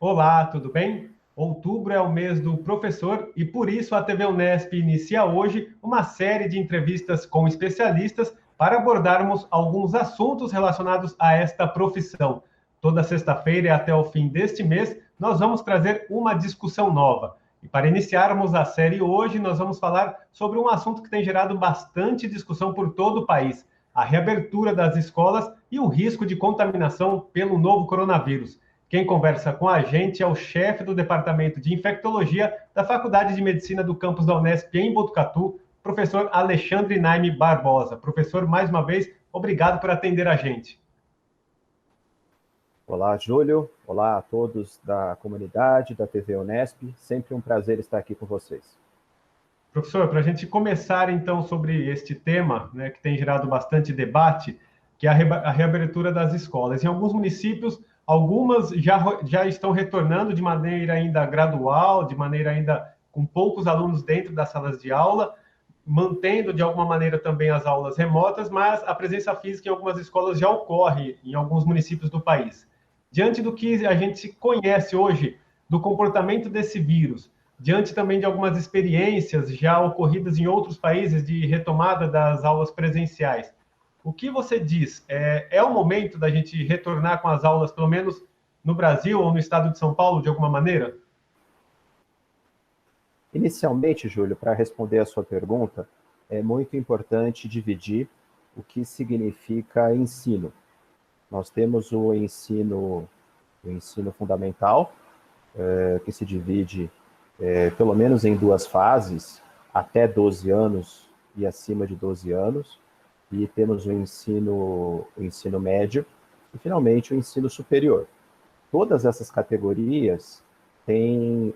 Olá, tudo bem? Outubro é o mês do professor e por isso a TV Unesp inicia hoje uma série de entrevistas com especialistas para abordarmos alguns assuntos relacionados a esta profissão. Toda sexta-feira e até o fim deste mês, nós vamos trazer uma discussão nova. E para iniciarmos a série hoje, nós vamos falar sobre um assunto que tem gerado bastante discussão por todo o país: a reabertura das escolas e o risco de contaminação pelo novo coronavírus. Quem conversa com a gente é o chefe do Departamento de Infectologia da Faculdade de Medicina do campus da Unesp em Botucatu, professor Alexandre Naime Barbosa. Professor, mais uma vez, obrigado por atender a gente. Olá, Júlio. Olá a todos da comunidade da TV Unesp. Sempre um prazer estar aqui com vocês. Professor, para a gente começar então sobre este tema, né, que tem gerado bastante debate, que é a reabertura das escolas. Em alguns municípios, algumas já estão retornando de maneira ainda gradual, de maneira ainda com poucos alunos dentro das salas de aula, mantendo de alguma maneira também as aulas remotas, mas a presença física em algumas escolas já ocorre em alguns municípios do país. Diante do que a gente conhece hoje do comportamento desse vírus, diante também de algumas experiências já ocorridas em outros países de retomada das aulas presenciais, o que você diz? É o momento da gente retornar com as aulas, pelo menos no Brasil ou no estado de São Paulo, de alguma maneira? Inicialmente, Júlio, para responder a sua pergunta, é muito importante dividir o que significa ensino. Nós temos o ensino fundamental, que se divide pelo menos em duas fases, até 12 anos e acima de 12 anos, e temos o ensino médio e, finalmente, o ensino superior. Todas essas categorias têm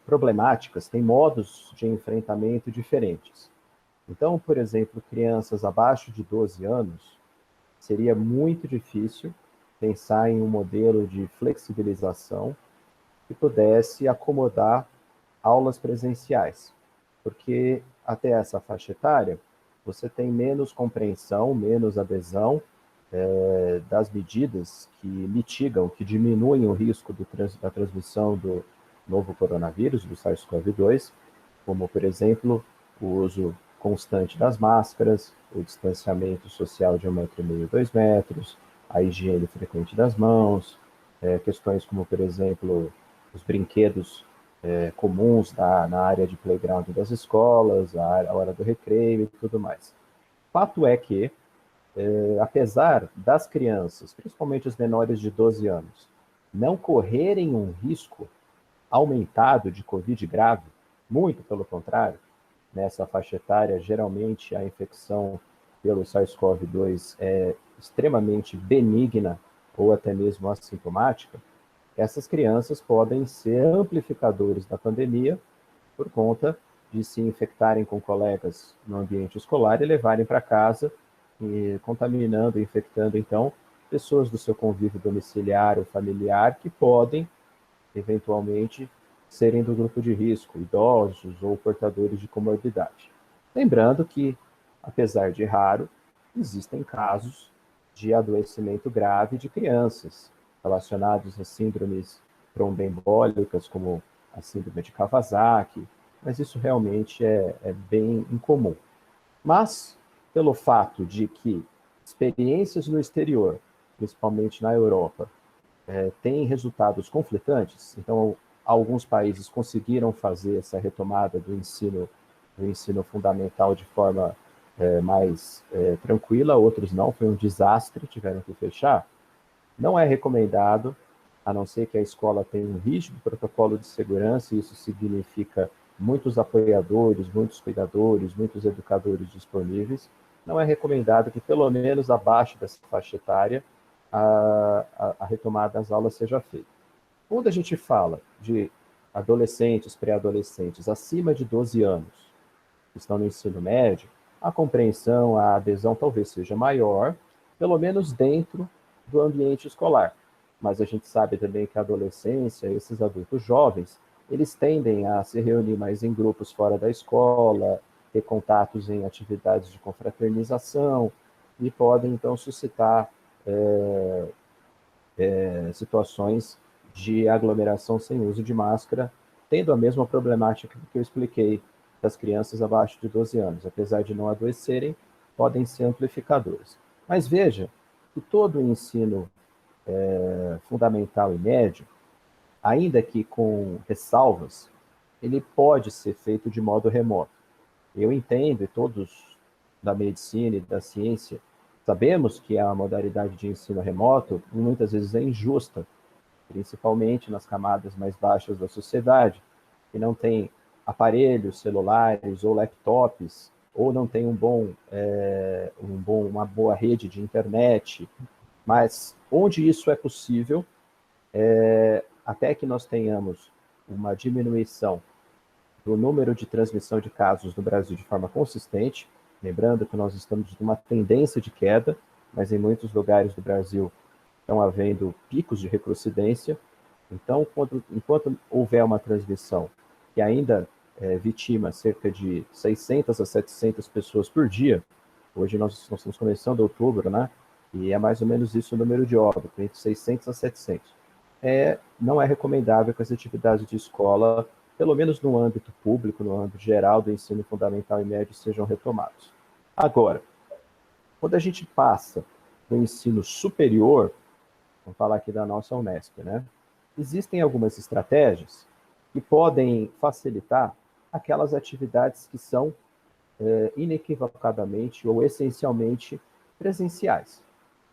problemáticas, têm modos de enfrentamento diferentes. Então, por exemplo, crianças abaixo de 12 anos, seria muito difícil pensar em um modelo de flexibilização que pudesse acomodar aulas presenciais, porque até essa faixa etária você tem menos compreensão, menos adesão das medidas que mitigam, que diminuem o risco da transmissão do novo coronavírus, do SARS-CoV-2, como, por exemplo, o uso constante das máscaras, o distanciamento social de 1,5 m, 2 metros, a higiene frequente das mãos, questões como, por exemplo, os brinquedos comuns na área de playground das escolas, a hora do recreio e tudo mais. Fato é que, apesar das crianças, principalmente os menores de 12 anos, não correrem um risco aumentado de Covid grave, muito pelo contrário, nessa faixa etária, geralmente a infecção pelo SARS-CoV-2 é extremamente benigna ou até mesmo assintomática, essas crianças podem ser amplificadores da pandemia por conta de se infectarem com colegas no ambiente escolar e levarem para casa, e contaminando, infectando, então, pessoas do seu convívio domiciliar ou familiar que podem, eventualmente, serem do grupo de risco, idosos ou portadores de comorbidade. Lembrando que, apesar de raro, existem casos de adoecimento grave de crianças relacionados a síndromes tromboembólicas, como a síndrome de Kawasaki, mas isso realmente é bem incomum. Mas, pelo fato de que experiências no exterior, principalmente na Europa, têm resultados conflitantes, então alguns países conseguiram fazer essa retomada do ensino fundamental de forma mais tranquila, outros não, foi um desastre, tiveram que fechar. Não é recomendado, a não ser que a escola tenha um rígido protocolo de segurança, e isso significa muitos apoiadores, muitos cuidadores, muitos educadores disponíveis. Não é recomendado que, pelo menos abaixo dessa faixa etária, a retomada das aulas seja feita. Quando a gente fala de adolescentes, pré-adolescentes acima de 12 anos, que estão no ensino médio, a compreensão, a adesão talvez seja maior, pelo menos dentro do ambiente escolar. Mas a gente sabe também que a adolescência, esses adultos jovens, eles tendem a se reunir mais em grupos fora da escola, ter contatos em atividades de confraternização, e podem, então, suscitar situações de aglomeração sem uso de máscara, tendo a mesma problemática que eu expliquei das crianças abaixo de 12 anos. Apesar de não adoecerem, podem ser amplificadores. Mas veja que todo o ensino fundamental e médio, ainda que com ressalvas, ele pode ser feito de modo remoto. Eu entendo, e todos da medicina e da ciência sabemos que a modalidade de ensino remoto muitas vezes é injusta, principalmente nas camadas mais baixas da sociedade, que não tem aparelhos celulares ou laptops, ou não tem uma boa rede de internet. Mas onde isso é possível, até que nós tenhamos uma diminuição do número de transmissão de casos no Brasil de forma consistente, lembrando que nós estamos numa tendência de queda, mas em muitos lugares do Brasil estão havendo picos de recrudescência. Então, enquanto houver uma transmissão que ainda vitima cerca de 600 a 700 pessoas por dia, hoje nós estamos começando outubro, né? E é mais ou menos isso o número de óbitos, entre 600 a 700. Não é recomendável que as atividades de escola, pelo menos no âmbito público, no âmbito geral do ensino fundamental e médio, sejam retomados. Agora, quando a gente passa do ensino superior, vamos falar aqui da nossa Unesp, né? Existem algumas estratégias que podem facilitar aquelas atividades que são inequivocadamente ou essencialmente presenciais.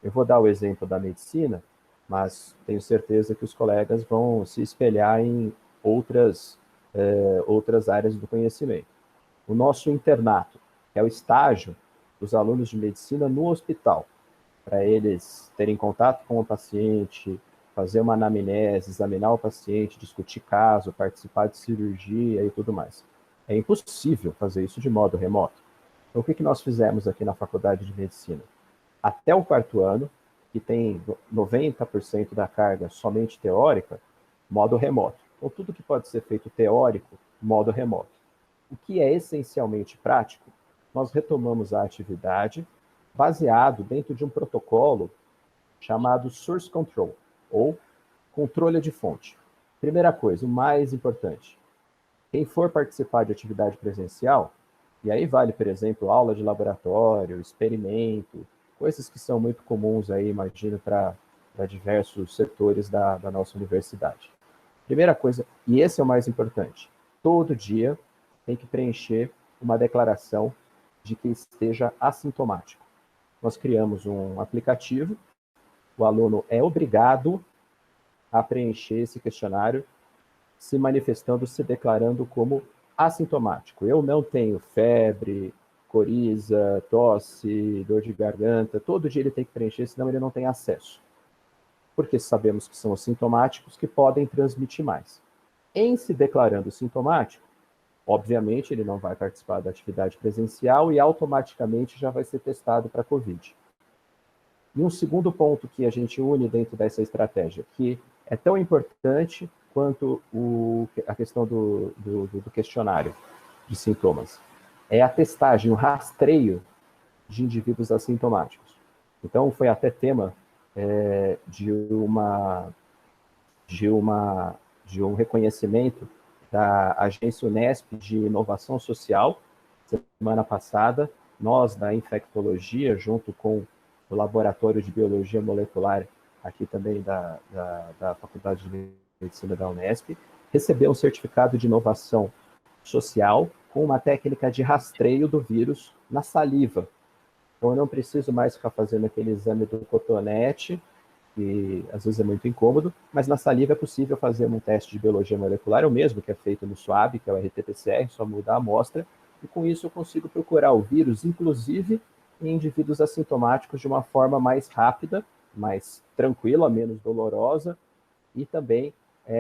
Eu vou dar o exemplo da medicina, mas tenho certeza que os colegas vão se espelhar em outras áreas do conhecimento. O nosso internato, que é o estágio dos alunos de medicina no hospital, para eles terem contato com o paciente, fazer uma anamnese, examinar o paciente, discutir caso, participar de cirurgia e tudo mais. É impossível fazer isso de modo remoto. Então, o que nós fizemos aqui na Faculdade de Medicina? Até o 4º ano, que tem 90% da carga somente teórica, modo remoto. Então, tudo que pode ser feito teórico, modo remoto. O que é essencialmente prático, nós retomamos a atividade baseado dentro de um protocolo chamado Source Control, ou controle de fonte. Primeira coisa, o mais importante, quem for participar de atividade presencial, e aí vale, por exemplo, aula de laboratório, experimento, coisas que são muito comuns aí, imagino, para diversos setores da nossa universidade. Primeira coisa, e esse é o mais importante, todo dia tem que preencher uma declaração de que esteja assintomático. Nós criamos um aplicativo, o aluno é obrigado a preencher esse questionário, se manifestando, se declarando como assintomático. Eu não tenho febre, coriza, tosse, dor de garganta, todo dia ele tem que preencher, senão ele não tem acesso. Porque sabemos que são os sintomáticos que podem transmitir mais. Em se declarando sintomático, obviamente ele não vai participar da atividade presencial e automaticamente já vai ser testado para Covid. E um segundo ponto que a gente une dentro dessa estratégia, que é tão importante quanto a questão do questionário de sintomas, é a testagem, o rastreio de indivíduos assintomáticos. Então, foi até tema de um reconhecimento da Agência Unesp de Inovação Social, semana passada, nós da infectologia, junto com o Laboratório de Biologia Molecular, aqui também da Faculdade de Medicina da Unesp, recebeu um certificado de inovação social com uma técnica de rastreio do vírus na saliva. Então, eu não preciso mais ficar fazendo aquele exame do cotonete, que às vezes é muito incômodo, mas na saliva é possível fazer um teste de biologia molecular, o mesmo que é feito no SWAB, que é o RT-PCR, só mudar a amostra, e com isso eu consigo procurar o vírus, inclusive em indivíduos assintomáticos, de uma forma mais rápida, mais tranquila, menos dolorosa e também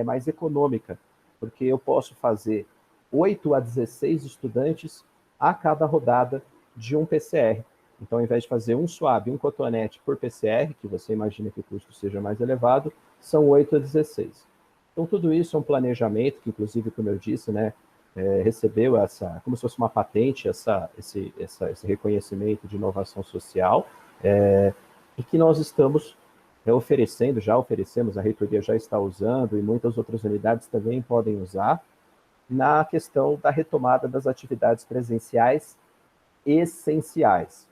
mais econômica, porque eu posso fazer 8 a 16 estudantes a cada rodada de um PCR. Então, ao invés de fazer um SWAB, um cotonete por PCR, que você imagina que o custo seja mais elevado, são 8 a 16. Então, tudo isso é um planejamento, que inclusive, como eu disse, né, recebeu como se fosse uma patente, esse reconhecimento de inovação social, e que nós estamos até oferecendo, já oferecemos, a reitoria já está usando e muitas outras unidades também podem usar, na questão da retomada das atividades presenciais essenciais.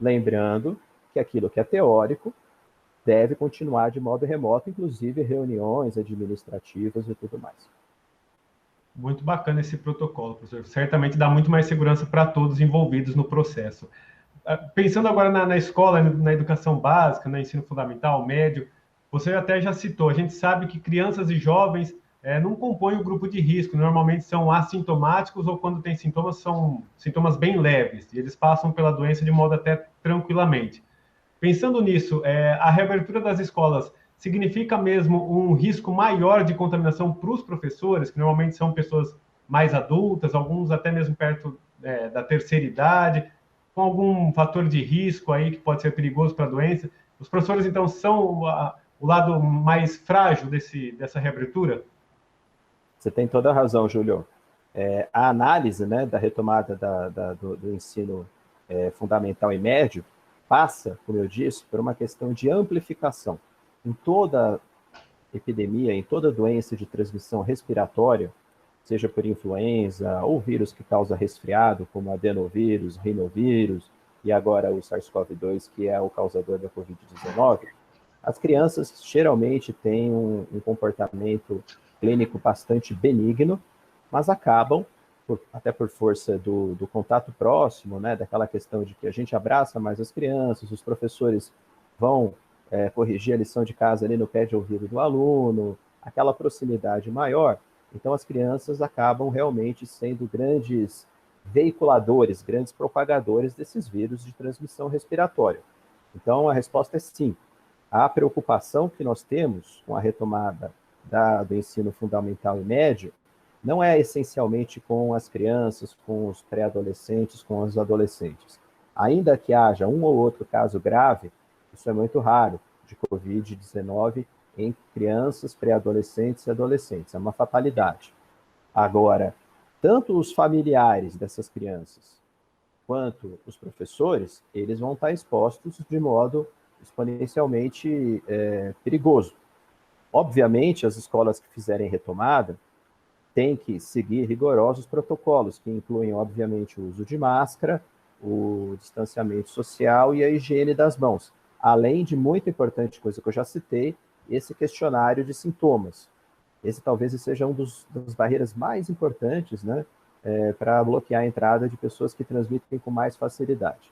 Lembrando que aquilo que é teórico deve continuar de modo remoto, inclusive reuniões administrativas e tudo mais. Muito bacana esse protocolo, professor. Certamente dá muito mais segurança para todos envolvidos no processo. Pensando agora na escola, na educação básica, no ensino fundamental, médio, você até já citou, a gente sabe que crianças e jovens não compõem o grupo de risco, normalmente são assintomáticos ou quando tem sintomas, são sintomas bem leves, e eles passam pela doença de modo até tranquilamente. Pensando nisso, a reabertura das escolas significa mesmo um risco maior de contaminação para os professores, que normalmente são pessoas mais adultas, alguns até mesmo perto da terceira idade, com algum fator de risco aí que pode ser perigoso para a doença. Os professores, então, são o lado mais frágil dessa reabertura? Você tem toda a razão, Júlio. A análise, né, da retomada do ensino fundamental e médio passa, como eu disse, por uma questão de amplificação. Em toda epidemia, em toda doença de transmissão respiratória, seja por influenza ou vírus que causa resfriado, como adenovírus, rinovírus, e agora o SARS-CoV-2, que é o causador da Covid-19, as crianças geralmente têm um comportamento clínico bastante benigno, mas acabam, até por força do contato próximo, né, daquela questão de que a gente abraça mais as crianças, os professores vão corrigir a lição de casa ali no pé de ouvido do aluno, aquela proximidade maior. Então, as crianças acabam realmente sendo grandes veiculadores, grandes propagadores desses vírus de transmissão respiratória. Então, a resposta é sim. A preocupação que nós temos com a retomada do ensino fundamental e médio não é essencialmente com as crianças, com os pré-adolescentes, com os adolescentes. Ainda que haja um ou outro caso grave, isso é muito raro, de Covid-19 em crianças, pré-adolescentes e adolescentes. É uma fatalidade. Agora, tanto os familiares dessas crianças quanto os professores, eles vão estar expostos de modo exponencialmente perigoso. Obviamente, as escolas que fizerem retomada têm que seguir rigorosos protocolos, que incluem, obviamente, o uso de máscara, o distanciamento social e a higiene das mãos. Além de, muito importante, coisa que eu já citei, esse questionário de sintomas. Esse talvez seja das barreiras mais importantes, né, para bloquear a entrada de pessoas que transmitem com mais facilidade.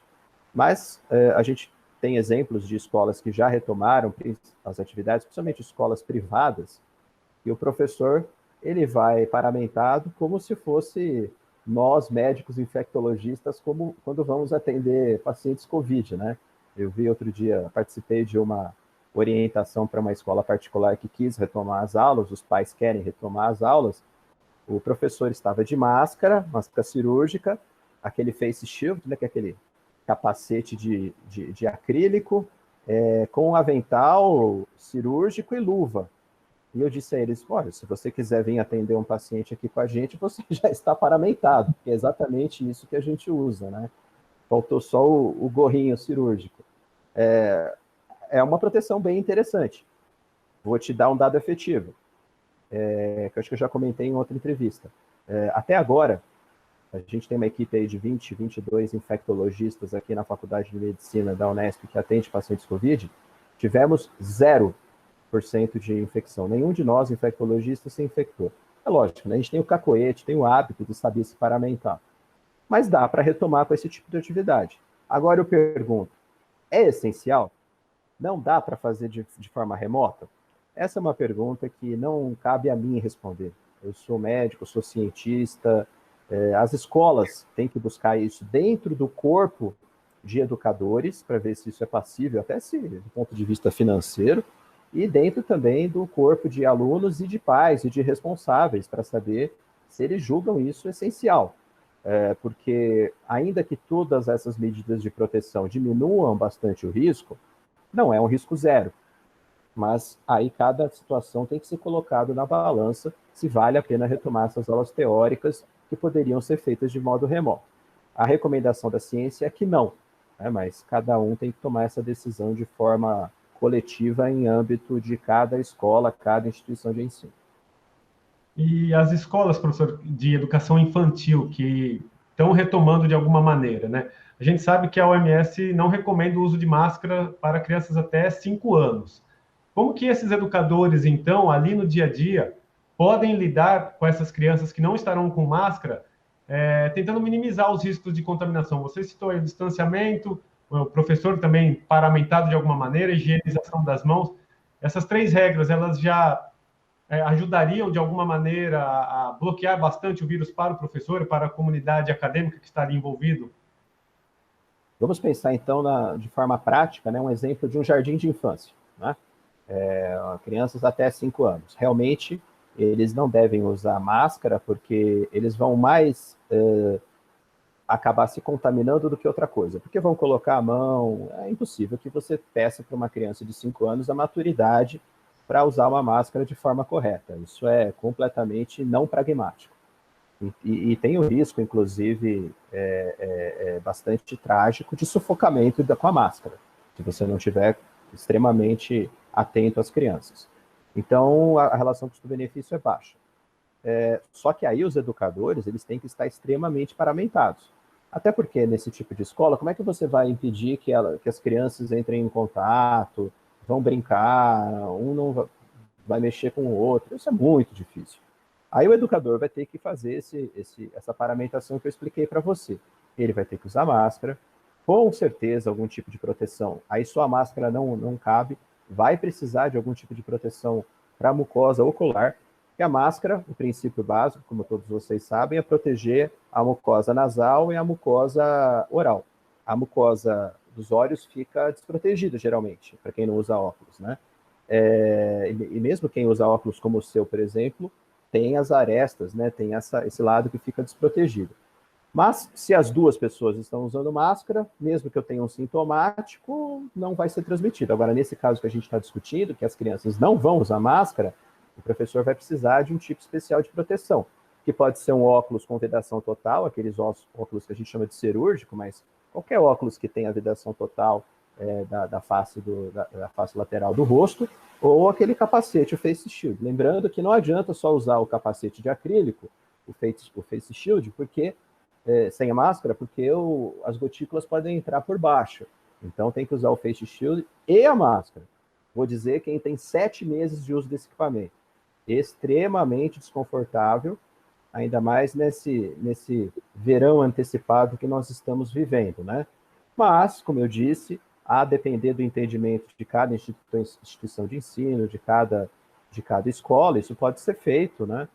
Mas a gente tem exemplos de escolas que já retomaram as atividades, principalmente escolas privadas, e o professor ele vai paramentado como se fosse nós, médicos infectologistas, como quando vamos atender pacientes COVID, né? Eu vi outro dia, participei de uma orientação para uma escola particular que quis retomar as aulas, os pais querem retomar as aulas, o professor estava de máscara cirúrgica, aquele face shield, né, que é aquele capacete de acrílico, com avental cirúrgico e luva. E eu disse a eles, olha, se você quiser vir atender um paciente aqui com a gente, você já está paramentado, porque é exatamente isso que a gente usa, né? Faltou só o gorrinho cirúrgico. É uma proteção bem interessante. Vou te dar um dado efetivo, que eu acho que eu já comentei em outra entrevista. Até agora, a gente tem uma equipe aí de 20, 22 infectologistas aqui na Faculdade de Medicina da Unesp que atende pacientes COVID, tivemos 0% de infecção. Nenhum de nós, infectologistas, se infectou. É lógico, né? A gente tem o cacoete, tem o hábito de saber se paramentar. Mas dá para retomar com esse tipo de atividade. Agora eu pergunto, é essencial? Não dá para fazer de forma remota? Essa é uma pergunta que não cabe a mim responder. Eu sou médico, sou cientista, as escolas têm que buscar isso dentro do corpo de educadores, para ver se isso é passível, até se do ponto de vista financeiro, e dentro também do corpo de alunos e de pais e de responsáveis, para saber se eles julgam isso essencial. Porque ainda que todas essas medidas de proteção diminuam bastante o risco, não é um risco zero. Mas aí cada situação tem que ser colocado na balança se vale a pena retomar essas aulas teóricas que poderiam ser feitas de modo remoto. A recomendação da ciência é que não, né? Mas cada um tem que tomar essa decisão de forma coletiva em âmbito de cada escola, cada instituição de ensino. E as escolas, professor, de educação infantil, que estão retomando de alguma maneira, né? A gente sabe que a OMS não recomenda o uso de máscara para crianças até 5 anos. Como que esses educadores, então, ali no dia a dia, podem lidar com essas crianças que não estarão com máscara, tentando minimizar os riscos de contaminação? Você citou aí o distanciamento, o professor também paramentado de alguma maneira, higienização das mãos. Essas 3 regras, elas já ajudariam de alguma maneira a bloquear bastante o vírus para o professor e para a comunidade acadêmica que estaria envolvido? Vamos pensar, então, de forma prática, né, um exemplo de um jardim de infância, né? Crianças até 5 anos. Realmente, eles não devem usar máscara porque eles vão mais acabar se contaminando do que outra coisa. Porque vão colocar a mão. É impossível que você peça para uma criança de 5 anos a maturidade para usar uma máscara de forma correta. Isso é completamente não pragmático. E tem o risco, inclusive, bastante trágico de sufocamento com a máscara, se você não estiver extremamente atento às crianças. Então, a relação custo-benefício é baixa. Só que aí os educadores, eles têm que estar extremamente paramentados. Até porque, nesse tipo de escola, como é que você vai impedir que as crianças entrem em contato, vão brincar, um não vai mexer com o outro? Isso é muito difícil. Aí o educador vai ter que fazer essa paramentação que eu expliquei para você. Ele vai ter que usar máscara, com certeza algum tipo de proteção. Aí sua máscara não cabe, vai precisar de algum tipo de proteção para a mucosa ocular, e a máscara, o princípio básico, como todos vocês sabem, é proteger a mucosa nasal e a mucosa oral. A mucosa dos olhos fica desprotegida, geralmente, para quem não usa óculos, né? E mesmo quem usa óculos como o seu, por exemplo, tem as arestas, né? Tem esse lado que fica desprotegido. Mas, se as duas pessoas estão usando máscara, mesmo que eu tenha um sintomático, não vai ser transmitido. Agora, nesse caso que a gente está discutindo, que as crianças não vão usar máscara, o professor vai precisar de um tipo especial de proteção, que pode ser um óculos com vedação total, aqueles óculos que a gente chama de cirúrgico, mas qualquer óculos que tenha vedação total da face lateral do rosto, ou aquele capacete, o Face Shield. Lembrando que não adianta só usar o capacete de acrílico, o Face Shield, porque sem a máscara, porque as gotículas podem entrar por baixo. Então tem que usar o Face Shield e a máscara. Vou dizer quem tem 7 meses de uso desse equipamento. Extremamente desconfortável, ainda mais nesse verão antecipado que nós estamos vivendo, né? Mas, como eu disse, a depender do entendimento de cada instituição de ensino, de cada escola, isso pode ser feito, né?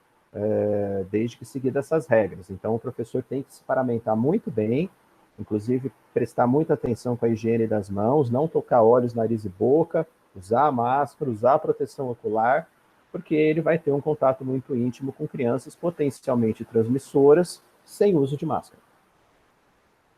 Desde que seguir essas regras. Então, o professor tem que se paramentar muito bem, inclusive prestar muita atenção com a higiene das mãos, não tocar olhos, nariz e boca, usar a máscara, usar a proteção ocular, porque ele vai ter um contato muito íntimo com crianças potencialmente transmissoras sem uso de máscara.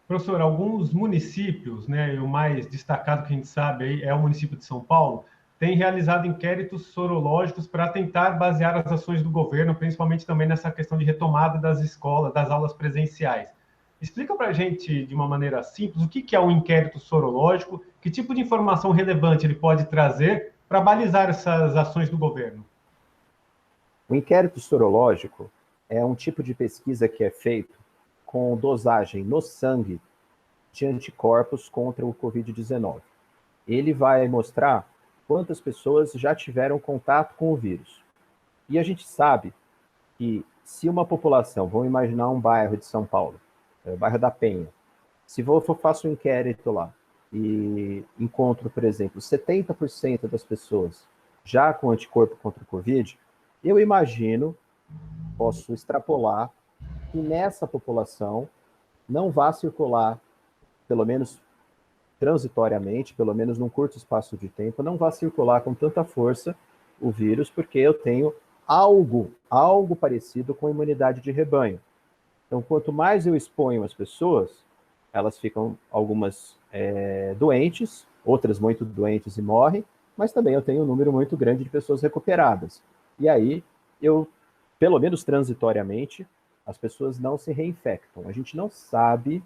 Professor, alguns municípios, né, e o mais destacado que a gente sabe aí é o município de São Paulo, tem realizado inquéritos sorológicos para tentar basear as ações do governo, principalmente também nessa questão de retomada das escolas, das aulas presenciais. Explica para a gente, de uma maneira simples, o que é um inquérito sorológico, que tipo de informação relevante ele pode trazer para balizar essas ações do governo? O inquérito sorológico é um tipo de pesquisa que é feito com dosagem no sangue de anticorpos contra o Covid-19. Ele vai mostrar quantas pessoas já tiveram contato com o vírus. E a gente sabe que se uma população, vamos imaginar um bairro de São Paulo, o bairro da Penha, se eu faço um inquérito lá e encontro, por exemplo, 70% das pessoas já com anticorpo contra o Covid, eu imagino, posso extrapolar, que nessa população não vá circular, pelo menos transitoriamente, pelo menos num curto espaço de tempo, não vá circular com tanta força o vírus, porque eu tenho algo parecido com imunidade de rebanho. Então, quanto mais eu exponho as pessoas, elas ficam algumas doentes, outras muito doentes e morrem, mas também eu tenho um número muito grande de pessoas recuperadas. E aí, pelo menos transitoriamente, as pessoas não se reinfectam. A gente não sabe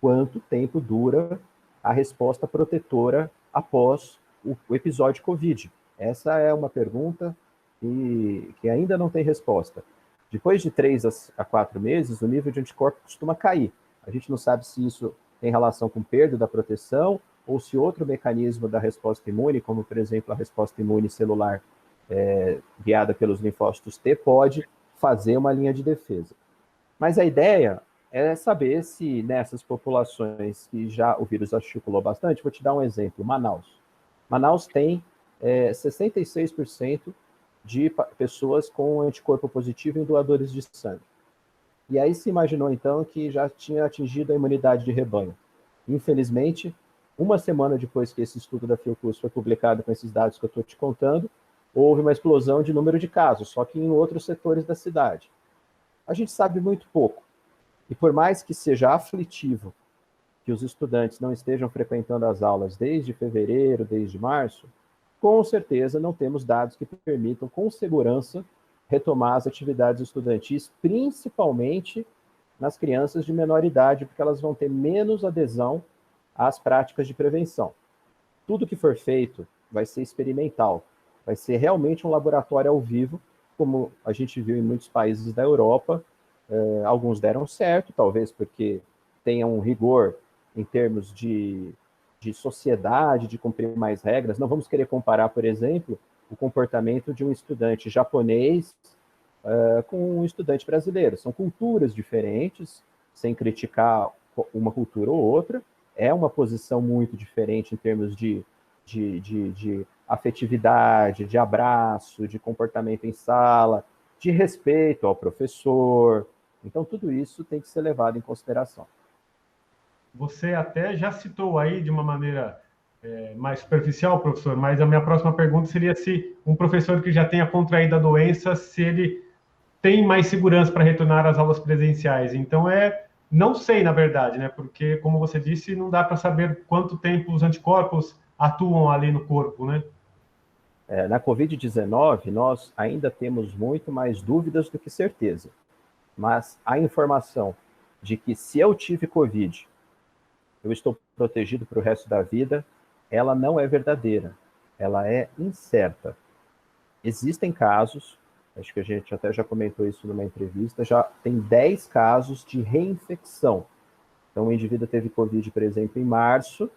quanto tempo dura a resposta protetora após o episódio COVID? Essa é uma pergunta que ainda não tem resposta. Depois de 3 a 4 meses, o nível de anticorpo costuma cair. A gente não sabe se isso tem relação com perda da proteção ou se outro mecanismo da resposta imune, como, por exemplo, a resposta imune celular guiada pelos linfócitos T, pode fazer uma linha de defesa. Mas a ideia é saber se nessas populações que já o vírus já circulou bastante, vou te dar um exemplo, Manaus. Manaus tem 66% de pessoas com anticorpo positivo em doadores de sangue. E aí se imaginou, então, que já tinha atingido a imunidade de rebanho. Infelizmente, uma semana depois que esse estudo da Fiocruz foi publicado com esses dados que eu estou te contando, houve uma explosão de número de casos, só que em outros setores da cidade. A gente sabe muito pouco. E por mais que seja aflitivo que os estudantes não estejam frequentando as aulas desde fevereiro, desde março, com certeza não temos dados que permitam, com segurança, retomar as atividades estudantis, principalmente nas crianças de menor idade, porque elas vão ter menos adesão às práticas de prevenção. Tudo que for feito vai ser experimental, vai ser realmente um laboratório ao vivo, como a gente viu em muitos países da Europa. Alguns deram certo, talvez porque tenham um rigor em termos de sociedade, de cumprir mais regras. Não vamos querer comparar, por exemplo, o comportamento de um estudante japonês com um estudante brasileiro. São culturas diferentes, sem criticar uma cultura ou outra. É uma posição muito diferente em termos de afetividade, de abraço, de comportamento em sala, de respeito ao professor. Então, tudo isso tem que ser levado em consideração. Você até já citou aí de uma maneira mais superficial, professor, mas a minha próxima pergunta seria se um professor que já tenha contraído a doença, se ele tem mais segurança para retornar às aulas presenciais. Então, não sei, na verdade, né? Porque, como você disse, não dá para saber quanto tempo os anticorpos atuam ali no corpo, né? Na Covid-19, nós ainda temos muito mais dúvidas do que certeza. Mas a informação de que se eu tive Covid, eu estou protegido para o resto da vida, ela não é verdadeira, ela é incerta. Existem casos, acho que a gente até já comentou isso numa entrevista, já tem 10 casos de reinfecção. Então, o indivíduo teve Covid, por exemplo, em março,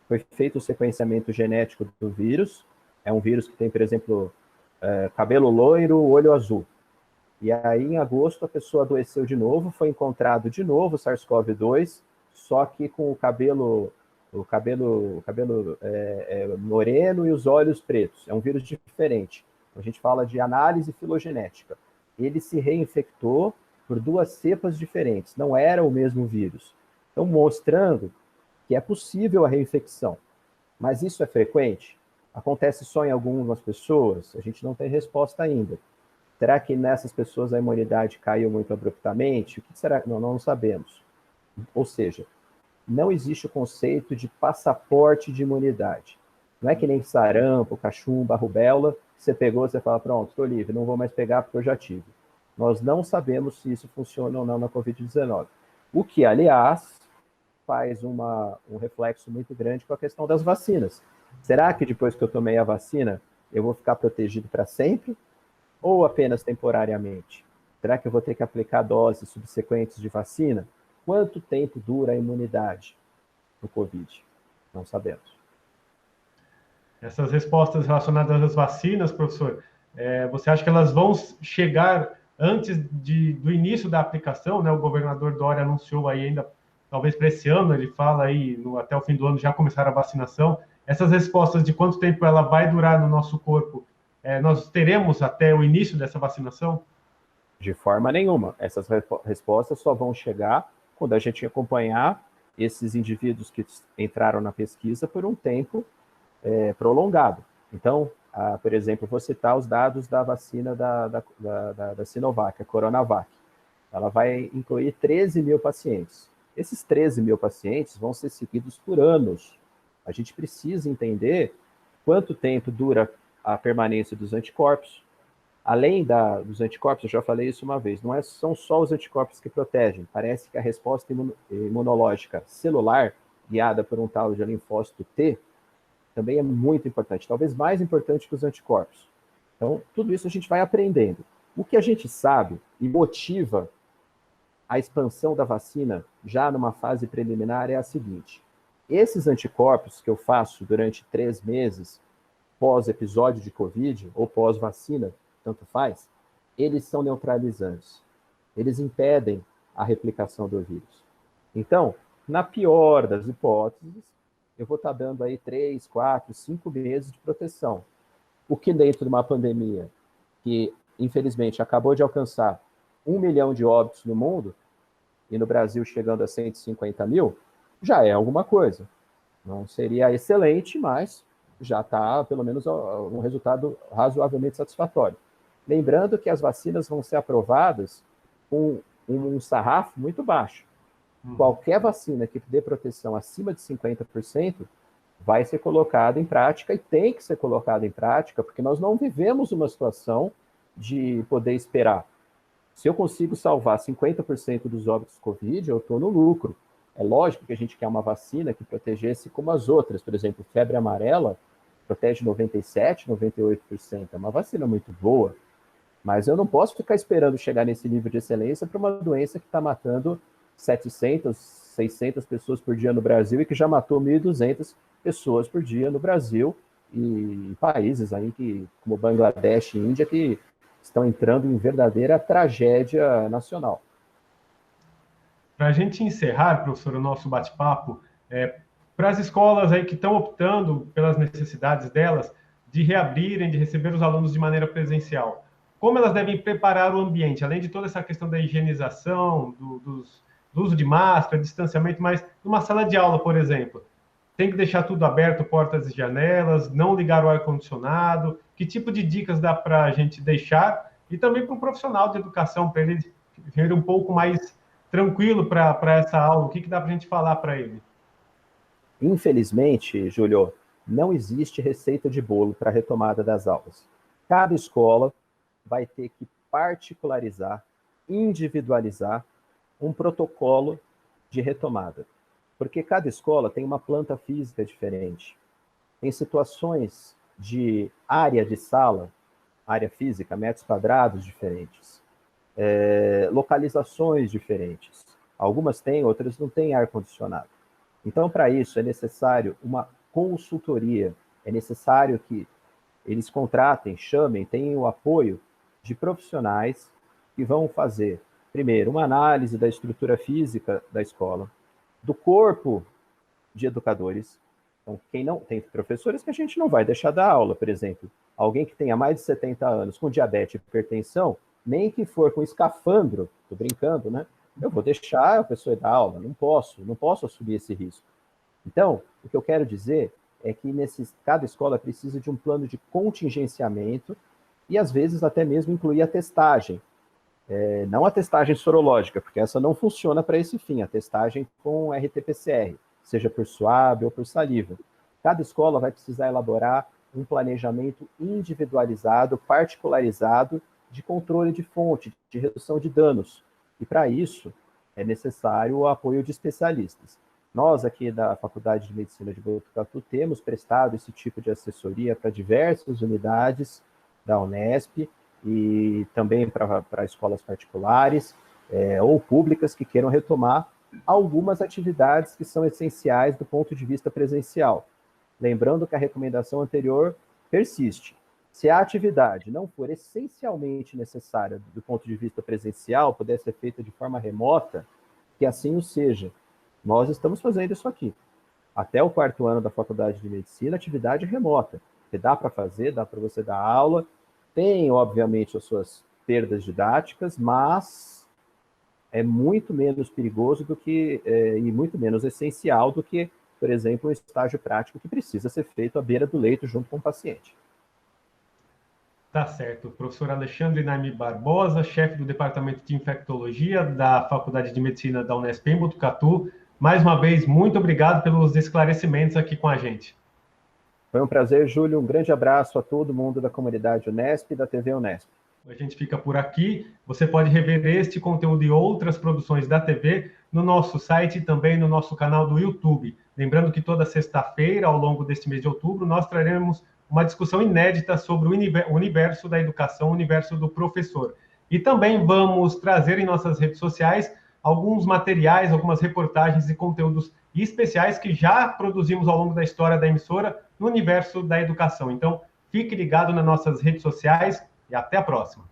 foi feito o sequenciamento genético do vírus, é um vírus que tem, por exemplo, cabelo loiro, olho azul. E aí, em agosto, a pessoa adoeceu de novo, foi encontrado de novo o SARS-CoV-2, só que com o cabelo moreno e os olhos pretos. É um vírus diferente. A gente fala de análise filogenética. Ele se reinfectou por 2 cepas diferentes, não era o mesmo vírus. Então, mostrando que é possível a reinfecção. Mas isso é frequente? Acontece só em algumas pessoas? A gente não tem resposta ainda. Será que nessas pessoas a imunidade caiu muito abruptamente? O que será? Não sabemos. Ou seja, não existe o conceito de passaporte de imunidade. Não é que nem sarampo, cachumba, rubéola, você pegou, você fala, pronto, estou livre, não vou mais pegar porque eu já tive. Nós não sabemos se isso funciona ou não na Covid-19. O que, aliás, faz um reflexo muito grande com a questão das vacinas. Será que depois que eu tomei a vacina, eu vou ficar protegido para sempre? Ou apenas temporariamente? Será que eu vou ter que aplicar doses subsequentes de vacina? Quanto tempo dura a imunidade no Covid? Não sabemos. Essas respostas relacionadas às vacinas, professor, você acha que elas vão chegar antes do início da aplicação, né? O governador Dória anunciou aí ainda, talvez para esse ano, ele fala aí, até o fim do ano já começar a vacinação. Essas respostas de quanto tempo ela vai durar no nosso corpo, nós teremos até o início dessa vacinação? De forma nenhuma. Essas respostas só vão chegar quando a gente acompanhar esses indivíduos que entraram na pesquisa por um tempo prolongado. Então, por exemplo, vou citar os dados da vacina da Sinovac, a Coronavac. Ela vai incluir 13 mil pacientes. Esses 13 mil pacientes vão ser seguidos por anos. A gente precisa entender quanto tempo dura a permanência dos anticorpos. Além dos anticorpos, eu já falei isso uma vez, não são só os anticorpos que protegem. Parece que a resposta imunológica celular, guiada por um tal de linfócito T, também é muito importante, talvez mais importante que os anticorpos. Então, tudo isso a gente vai aprendendo. O que a gente sabe e motiva a expansão da vacina já numa fase preliminar é a seguinte: esses anticorpos que eu faço durante 3 meses, pós-episódio de Covid ou pós-vacina, tanto faz, eles são neutralizantes. Eles impedem a replicação do vírus. Então, na pior das hipóteses, eu vou estar dando aí 3, 4, 5 meses de proteção. O que dentro de uma pandemia que, infelizmente, acabou de alcançar 1 milhão de óbitos no mundo, e no Brasil chegando a 150 mil, já é alguma coisa. Não seria excelente, mas já está, pelo menos, um resultado razoavelmente satisfatório. Lembrando que as vacinas vão ser aprovadas com um sarrafo muito baixo. Qualquer vacina que dê proteção acima de 50% vai ser colocada em prática, e tem que ser colocada em prática, porque nós não vivemos uma situação de poder esperar. Se eu consigo salvar 50% dos óbitos Covid, eu estou no lucro. É lógico que a gente quer uma vacina que protegesse como as outras. Por exemplo, febre amarela protege 97%, 98%. É uma vacina muito boa. Mas eu não posso ficar esperando chegar nesse nível de excelência para uma doença que está matando 700, 600 pessoas por dia no Brasil e que já matou 1.200 pessoas por dia no Brasil, e países aí como Bangladesh e Índia, que estão entrando em verdadeira tragédia nacional. Para a gente encerrar, professor, o nosso bate-papo, para as escolas aí que estão optando pelas necessidades delas de reabrirem, de receber os alunos de maneira presencial, como elas devem preparar o ambiente, além de toda essa questão da higienização, do uso de máscara, distanciamento, mas numa sala de aula, por exemplo, tem que deixar tudo aberto, portas e janelas, não ligar o ar-condicionado? Que tipo de dicas dá para a gente deixar? E também para o profissional de educação, para ele vir um pouco mais tranquilo para essa aula, o que dá para a gente falar para ele? Infelizmente, Júlio, não existe receita de bolo para a retomada das aulas. Cada escola vai ter que particularizar, individualizar um protocolo de retomada. Porque cada escola tem uma planta física diferente. Tem situações de área de sala, área física, metros quadrados diferentes. Localizações diferentes. Algumas têm, outras não têm ar-condicionado. Então, para isso, é necessário uma consultoria, é necessário que eles contratem, chamem, tenham o apoio de profissionais que vão fazer, primeiro, uma análise da estrutura física da escola, do corpo de educadores. Então, quem não tem professores que a gente não vai deixar dar aula, por exemplo, alguém que tenha mais de 70 anos com diabetes e hipertensão, nem que for com escafandro, tô brincando, né? Eu vou deixar a pessoa dar aula, não posso assumir esse risco. Então, o que eu quero dizer é que cada escola precisa de um plano de contingenciamento e, às vezes, até mesmo incluir a testagem. Não a testagem sorológica, porque essa não funciona para esse fim, a testagem com RT-PCR, seja por suave ou por saliva. Cada escola vai precisar elaborar um planejamento individualizado, particularizado, de controle de fonte, de redução de danos. E, para isso, é necessário o apoio de especialistas. Nós, aqui da Faculdade de Medicina de Botucatu, temos prestado esse tipo de assessoria para diversas unidades da Unesp e também para escolas particulares ou públicas que queiram retomar algumas atividades que são essenciais do ponto de vista presencial. Lembrando que a recomendação anterior persiste. Se a atividade não for essencialmente necessária do ponto de vista presencial, puder ser feita de forma remota, que assim o seja. Nós estamos fazendo isso aqui. Até o 4º ano da Faculdade de Medicina, atividade remota. Que dá para fazer, dá para você dar aula. Tem, obviamente, as suas perdas didáticas, mas é muito menos perigoso e muito menos essencial do que, por exemplo, um estágio prático que precisa ser feito à beira do leito junto com o paciente. Tá certo. Professor Alexandre Naime Barbosa, chefe do Departamento de Infectologia da Faculdade de Medicina da Unesp em Botucatu. Mais uma vez, muito obrigado pelos esclarecimentos aqui com a gente. Foi um prazer, Júlio. Um grande abraço a todo mundo da comunidade Unesp e da TV Unesp. A gente fica por aqui. Você pode rever este conteúdo e outras produções da TV no nosso site e também no nosso canal do YouTube. Lembrando que toda sexta-feira, ao longo deste mês de outubro, nós traremos uma discussão inédita sobre o universo da educação, o universo do professor. E também vamos trazer em nossas redes sociais alguns materiais, algumas reportagens e conteúdos especiais que já produzimos ao longo da história da emissora no universo da educação. Então, fique ligado nas nossas redes sociais e até a próxima.